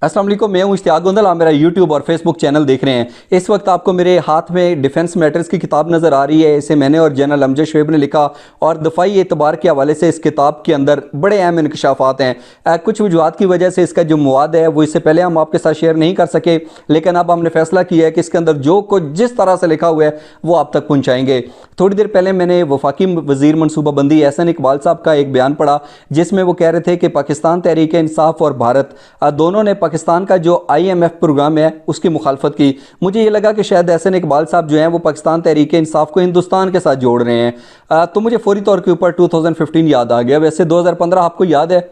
अस्सलाम वालेकुम, मैं हूं इश्तियाक गोंदल। आप मेरा यूट्यूब और फेसबुक चैनल देख रहे हैं। इस वक्त आपको मेरे हाथ में डिफेंस मैटर्स की किताब नज़र आ रही है। इसे मैंने और जनरल अमजद शोएब ने लिखा और दफ़ाई एतबार के हवाले से इस किताब के अंदर बड़े अहम इंकशाफात हैं। कुछ वजूहात की वजह से इसका जो मवाद है वो इससे पहले हम आपके साथ शेयर नहीं कर सके, लेकिन अब हमने फैसला किया है कि इसके अंदर जो कुछ जिस तरह से लिखा हुआ है वो आप तक पहुँचाएँगे। थोड़ी देर पहले मैंने वफाकी वज़ीर मनसूबाबंदी एहसन इकबाल साहब का एक बयान पढ़ा, जिसमें वो कह रहे थे कि पाकिस्तान तहरीक इंसाफ और भारत दोनों ने पाकिस्तान का जो IMF प्रोग्राम है उसकी मुखालफत की। मुझे ये लगा कि शायद एहसन इकबाल साहब जो हैं वो पाकिस्तान तहरीक इंसाफ को हिंदुस्तान के साथ जोड़ रहे हैं। तो मुझे फौरी तौर के ऊपर 2015 याद आ गया। वैसे 2015 आपको याद है?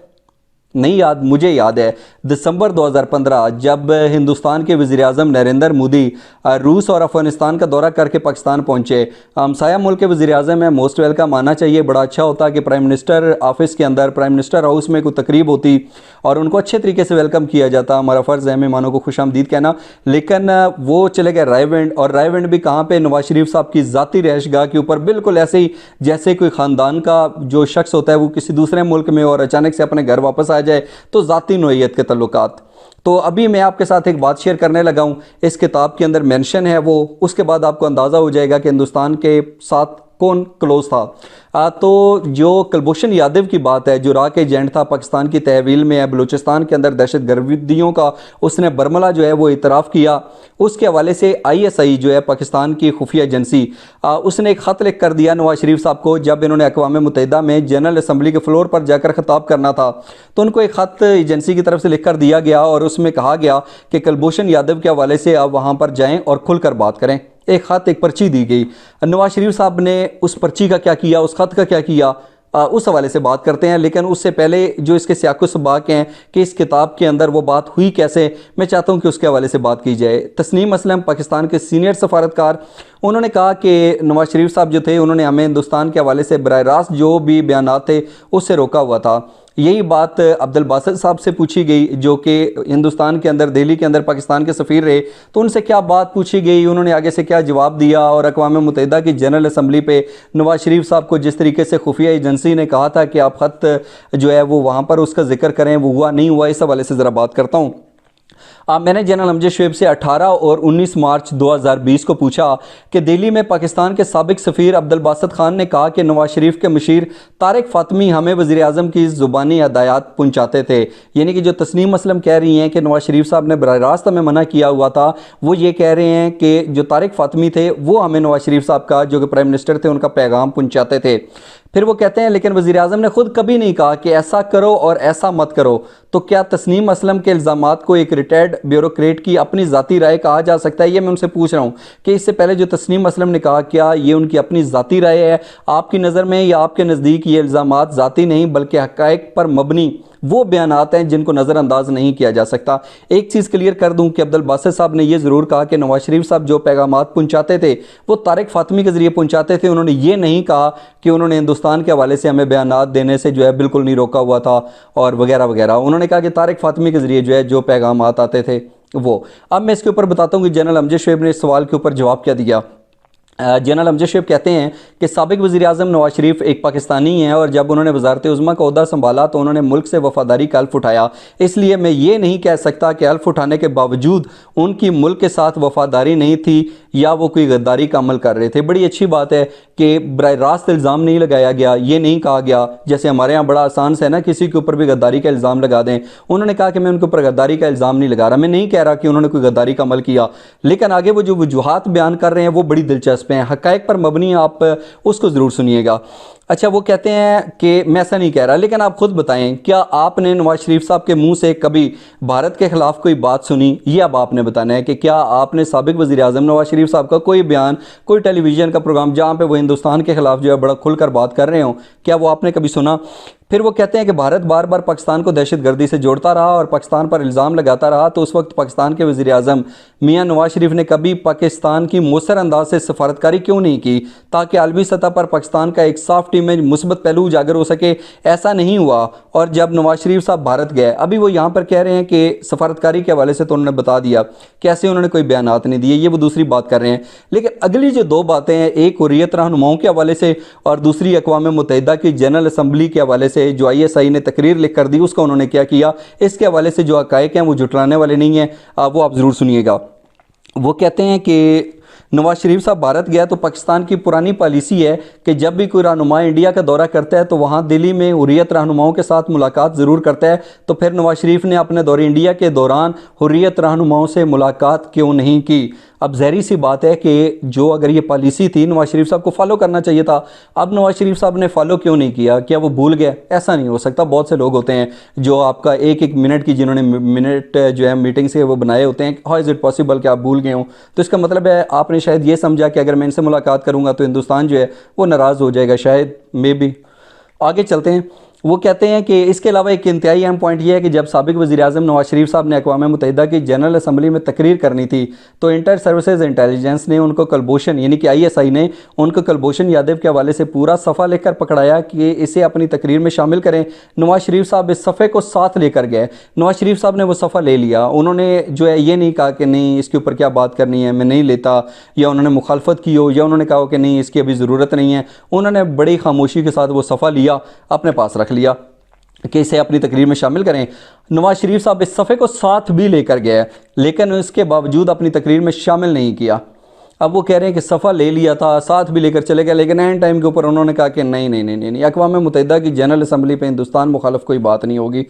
नहीं याद? मुझे याद है। दिसंबर 2015 जब हिंदुस्तान के वज़ीर आज़म नरेंद्र मोदी रूस और अफ़गानिस्तान का दौरा करके पाकिस्तान पहुँचे। हमसाया मुल्क के वज़ीर आज़म है, मोस्ट वेलकम आना चाहिए। बड़ा अच्छा होता कि प्राइम मिनिस्टर ऑफिस के अंदर, प्राइम मिनिस्टर हाउस में कोई तकरीब होती और उनको अच्छे तरीके से वेलकम किया जाता। हमारा फ़र्ज़ है मेहमानों को खुशामदीद कहना। लेकिन वो चले गए रायविंड, और रायविंड भी कहाँ पे? नवाज शरीफ साहब की ज़ाती रहायशगाह के ऊपर, बिल्कुल ऐसे ही जैसे कोई ख़ानदान का जो शख्स होता है वो किसी दूसरे मुल्क में और अचानक से अपने घर वापस आ जाए, तो ज़ाती नोयत के तल्लुकात। तो अभी मैं आपके साथ एक बात शेयर करने लगा हूँ, इस किताब के अंदर मेंशन है वो, उसके बाद आपको अंदाज़ा हो जाएगा कि हिंदुस्तान के साथ कौन क्लोज था। तो जो कुलभूषण यादव की बात है, जो राह एजेंट था, पाकिस्तान की तहवील में है, बलूचिस्तान के अंदर दहशत गर्दियों का उसने बरमला जो है वो इतराफ़ किया। उसके हवाले से ISI जो है पाकिस्तान की खुफिया एजेंसी, उसने एक ख़त लिख कर दिया नवाज शरीफ साहब को। जब इन्होंने अक़वाम मुत्तहिदा में जनरल असम्बली के फ्लोर पर जाकर ख़िताब करना था तो उनको एक ख़त एजेंसी की तरफ से लिख कर दिया गया और उसमें कहा गया कि कुलभूषण यादव के हवाले से आप वहाँ पर जाएँ और खुल कर बात करें। एक ख़त, एक पर्ची दी गई। नवाज शरीफ साहब ने उस पर्ची का क्या किया, उस ख़त का क्या किया, उस हवाले से बात करते हैं। लेकिन उससे पहले जो इसके सियाक़ो सबाक़ हैं कि इस किताब के अंदर वो बात हुई कैसे, मैं चाहता हूं कि उसके हवाले से बात की जाए। तस्नीम असलम पाकिस्तान के सीनियर सफारतकार, उन्होंने कहा कि नवाज शरीफ साहब जो थे उन्होंने हमें हिंदुस्तान के हवाले से बराह रास्त जो भी बयानात थे उससे रोका हुआ था। यही बात अब्दुल बासित साहब से पूछी गई, जो कि हिंदुस्तान के अंदर, दिल्ली के अंदर पाकिस्तान के सफ़ीर रहे। तो उनसे क्या बात पूछी गई, उन्होंने आगे से क्या जवाब दिया, और अक़वाम मुत्तहिदा की जनरल असम्बली पे नवाज शरीफ साहब को जिस तरीके से खुफिया एजेंसी ने कहा था कि आप ख़त जो है वो वहाँ पर उसका जिक्र करें, वो हुआ नहीं हुआ, इस हवाले से ज़रा बात करता हूँ। मैंने जनरल अमजद शोएब से 18 और 19 मार्च 2020 को पूछा कि दिल्ली में पाकिस्तान के साबिक सफ़ीर अब्दुल बासित खान ने कहा कि नवाज शरीफ के मुशीर तारिक फ़ातिमी हमें वज़ीर आज़म की ज़ुबानी हदायत पहुँचाते थे। यानी कि जो तस्नीम असलम कह रही हैं कि नवाज शरीफ साहब ने बराह रास्त हमें मना किया हुआ था, वो ये कह रहे हैं कि जो तारिक फ़ातिमी थे वो हमें नवाज शरीफ साहब का, जो कि प्राइम मिनिस्टर थे, उनका पैगाम पहुँचाते थे। फिर वो कहते हैं लेकिन वज़ीर आज़म ने खुद कभी नहीं कहा कि ऐसा करो और ऐसा मत करो। तो क्या तस्नीम असलम के इल्ज़ामात को एक रिटायर्ड ब्यूरोक्रेट की अपनी ज़ाती राय कहा जा सकता है? ये मैं उनसे पूछ रहा हूँ कि इससे पहले जो तस्नीम असलम ने कहा, क्या ये उनकी अपनी ज़ाती राय है आपकी नज़र में, या आपके नज़दीक ये इल्ज़ामात ज़ाती नहीं बल्कि हक़ाइक़ पर मबनी वो बयानात हैं जिनको नज़रअंदाज नहीं किया जा सकता? एक चीज़ क्लियर कर दूं कि अब्दुल बासित साहब ने यह ज़रूर कहा कि नवाज शरीफ साहब जो पैगामात पहुँचाते थे वो तारिक फ़ातिमी के ज़रिए पहुँचाते थे। उन्होंने ये नहीं कहा कि उन्होंने हिंदुस्तान के हवाले से हमें बयानात देने से जो है बिल्कुल नहीं रोका हुआ था और वगैरह वगैरह। उन्होंने कहा कि तारिक फ़ातिमी के ज़रिए जो है जो पैगामात आते थे वो। अब मैं इसके ऊपर बताता हूँ कि जनरल अमजद शोएब ने इस सवाल के ऊपर जवाब क्या दिया। जनरल अमजद शोएब कहते हैं कि साबिक वज़ीर आज़म नवाज शरीफ एक पाकिस्तानी हैं और जब उन्होंने वज़ारत उज़्मा का ओहदा संभाला तो उन्होंने मुल्क से वफ़ादारी का हल्फ़ उठाया। इसलिए मैं ये नहीं कह सकता कि हल्फ़ उठाने के बावजूद उनकी मुल्क के साथ वफ़ादारी नहीं थी या वो कोई गद्दारी का अमल कर रहे थे। बड़ी अच्छी बात है कि बराह रास्त इल्ज़ाम नहीं लगाया गया, ये नहीं कहा गया जैसे हमारे यहाँ बड़ा आसान से है ना, किसी के ऊपर भी गद्दारी का इल्ज़ाम लगा दें। उन्होंने कहा कि मैं उनके ऊपर गद्दारी का इल्ज़ाम नहीं लगा रहा, मैं नहीं कह रहा कि उन्होंने कोई गद्दारी का अमल किया, लेकिन आगे वो जो वजूहात बयान कर रहे हैं वो बड़ी दिलचस्प हैं। हक़ाइक़ पर मबनी, आप उसको ज़रूर सुनिएगा। अच्छा, वो कहते हैं कि मैं ऐसा नहीं कह रहा, लेकिन आप खुद बताएं, क्या आपने नवाज शरीफ साहब के मुंह से कभी भारत के ख़िलाफ़ कोई बात सुनी? ये अब आपने बताना है कि क्या आपने साबिक वज़ीर आज़म नवाज शरीफ साहब का कोई बयान, कोई टेलीविज़न का प्रोग्राम जहाँ पे वो हिंदुस्तान के ख़िलाफ़ जो है बड़ा खुलकर बात कर रहे हो, क्या वो आपने कभी सुना? फिर वो कहते हैं कि भारत बार बार पाकिस्तान को दहशत गर्दी से जोड़ता रहा और पाकिस्तान पर इल्ज़ाम लगाता रहा, तो उस वक्त पाकिस्तान के वज़ीर आज़म मियाँ नवाज शरीफ ने कभी पाकिस्तान की मौसर अंदाज से सफारतकारी क्यों नहीं की ताकि आलमी सतह पर पाकिस्तान का एक सॉफ्ट इमेज, मुस्बत पहलू उजागर हो सके? ऐसा नहीं हुआ। और जब नवाज शरीफ साहब भारत गए, अभी वो यहाँ पर कह रहे हैं कि सफारतकारी के हवाले से तो उन्होंने बता दिया, कैसे उन्होंने कोई बयानात नहीं दिए, ये वो दूसरी बात कर रहे हैं। लेकिन अगली जो दो बातें हैं, एक हुर्रियत रहनुमाओं के हवाले से और दूसरी अक़वाम मुत्तहिदा की जनरल असम्बली के हवाले से, से जो ISI ने तकरीर लिख कर दी उसका उन्होंने क्या किया, इसके हवाले से जो हक़ाइक़ हैं वो जुटलाने वाले नहीं हैं, वो आप ज़रूर सुनिएगा। वो कहते हैं कि नवाज शरीफ साहब भारत गया तो पाकिस्तान की पुरानी पॉलिसी है कि जब भी कोई रहनुमा इंडिया का दौरा करता है तो वहाँ दिल्ली में हुर्रियत रहनुमाओं के साथ मुलाकात ज़रूर करता है। तो फिर नवाज शरीफ ने अपने दौरे इंडिया के दौरान हुर्रियत रहनुमाओं से मुलाकात क्यों नहीं की? अब ज़ाहिर सी बात है कि जो अगर ये पॉलिसी थी नवाज शरीफ साहब को फॉलो करना चाहिए था। अब नवाज शरीफ साहब ने फॉलो क्यों नहीं किया? क्या वो भूल गए? ऐसा नहीं हो सकता। बहुत से लोग होते हैं जो आपका एक एक मिनट की जिन्होंने मिनट जो है मीटिंग से वो बनाए होते हैं, हाउ इज़ इट पॉसिबल कि आप भूल गए हो? तो इसका मतलब है आपने शायद ये समझा कि अगर मैं इनसे मुलाकात करूँगा तो हिंदुस्तान जो है वो नाराज़ हो जाएगा, शायद मे बी। आगे चलते हैं। वो कहते हैं कि इसके अलावा एक इंतहाई अहम पॉइंट ये है कि जब साबिक वज़ीर-ए-आज़म नवाज शरीफ साहब ने अक़वाम मुत्तहिदा की जनरल असम्बली में तकरीर करनी थी तो इंटर सर्विसेज इंटेलिजेंस ने उनको कलभूषण यानी कि ISI ने उनको कलभूषण यादव के हवाले से पूरा सफ़ा लेकर पकड़ाया कि इसे अपनी तकरीर में शामिल करें। नवाज शरीफ साहब इस सफ़े को साथ लेकर गए। नवाज शरीफ साहब ने वो सफ़ा ले लिया। उन्होंने जो है ये नहीं कहा कि नहीं इसके ऊपर क्या बात करनी है, मैं नहीं लेता, या उन्होंने मुखालफत की हो, या उन्होंने कहा कि नहीं इसकी अभी ज़रूरत नहीं है। उन्होंने बड़ी खामोशी के साथ वो सफ़ा लिया, अपने पास रख लिया कि इसे अपनी तकरीर में शामिल करें। नवाज शरीफ साहब इस सफ़े को साथ भी लेकर गए लेकिन इसके बावजूद अपनी तकरीर में शामिल नहीं किया। अब वो कह रहे हैं कि सफ़ा ले लिया था, साथ भी लेकर चले गए, लेकिन एंड टाइम के ऊपर उन्होंने कहा कि नहीं नहीं नहीं नहीं, नहीं अक़वाम मुत्तहिदा की जनरल असम्बली पे हिंदुस्तान मुखालफ कोई बात नहीं होगी।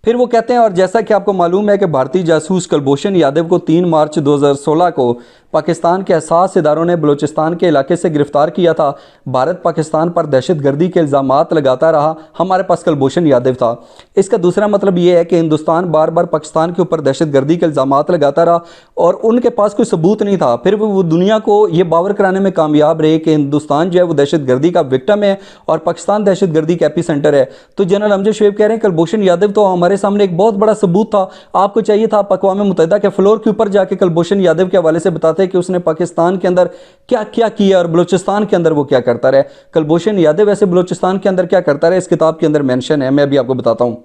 फिर वो कहते हैं और जैसा कि आपको मालूम है कि भारतीय जासूस कलभूषण यादव को 3 मार्च 2016 को पाकिस्तान के हसास इदारों ने बलूचिस्तान के इलाके से गिरफ़्तार किया था। भारत पाकिस्तान पर दहशतगर्दी के इल्ज़ामात लगाता रहा, हमारे पास कलभूषण यादव था। इसका दूसरा मतलब ये है कि हिंदुस्तान बार बार पाकिस्तान के ऊपर दहशतगर्दी के इल्ज़ामात लगाता रहा और उनके पास कोई सबूत नहीं था। फिर वो दुनिया को ये बावर कराने में कामयाब रहे कि हिंदुस्तान जो है वो दहशतगर्दी का विक्टिम है और पाकिस्तान दहशतगर्दी का एपीसेंटर है। तो जनरल अमजद शोएब कह रहे हैं कलभूषण यादव तो हमारे सामने एक बहुत बड़ा सबूत था, आपको चाहिए था आप अक़वाम मुत्तहिदा के फ्लोर के ऊपर जाके कलभूषण यादव के हवाले से बताते कि उसने पाकिस्तान के अंदर क्या क्या किया और बलूचिस्तान के अंदर वो क्या करता रहा। कलभूषण यादव वैसे बलूचिस्तान के अंदर क्या करता रहा इस किताब के अंदर मेंशन है, मैं अभी आपको बताता हूँ।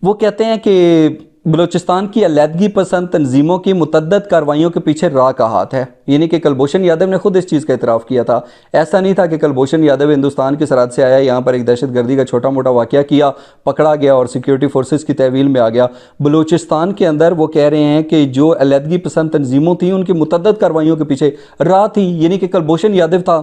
वो कहते हैं कि बलूचिस्तान की अलहदगी पसंद तंजीमों की मुतद्दद कार्रवाइयों के पीछे रा का हाथ है, यानी कि कलभूषण यादव ने खुद इस चीज़ का इतराफ़ किया था। ऐसा नहीं था कि कलभूषण यादव हिंदुस्तान की सरहद से आया, यहाँ पर एक दहशतगर्दी का छोटा मोटा वाक़या किया, पकड़ा गया और सिक्योरिटी फोर्सेस की तहवील में आ गया। बलूचिस्तान के अंदर वो कह रहे हैं कि जो अलहदगी पसंद तंजीमों थी उनकी मुतद्दद कार्रवाइयों के पीछे रा थी, यानी कि कलभूषण यादव था।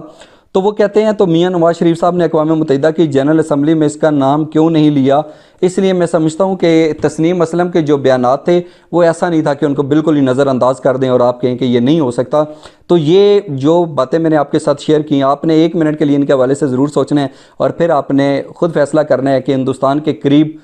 तो वो कहते हैं तो मियां नवाज शरीफ साहब ने अक़वाम मुत्तहिदा की जनरल असम्बली में इसका नाम क्यों नहीं लिया? इसलिए मैं समझता हूँ कि तस्नीम असलम के जो बयानात थे वो ऐसा नहीं था कि उनको बिल्कुल ही नज़रअंदाज कर दें और आप कहें कि ये नहीं हो सकता। तो ये जो बातें मैंने आपके साथ शेयर की, आपने 1 मिनट के लिए इनके हवाले से ज़रूर सोचना है और फिर आपने ख़ुद फैसला करना है कि हिंदुस्तान के करीब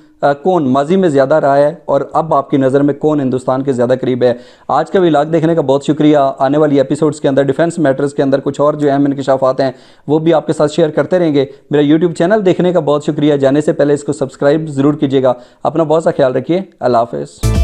कौन माजी में ज़्यादा रहा है और अब आपकी नज़र में कौन हिंदुस्तान के ज़्यादा करीब है। आज का व्लॉग देखने का बहुत शुक्रिया। आने वाली एपिसोड्स के अंदर डिफेंस मैटर्स के अंदर कुछ और जो अहम इंकशाफात हैं वो भी आपके साथ शेयर करते रहेंगे। मेरा यूट्यूब चैनल देखने का बहुत शुक्रिया। जाने से पहले इसको सब्सक्राइब ज़रूर कीजिएगा। अपना बहुत सा ख्याल रखिए। अल्लाह हाफ़िज़।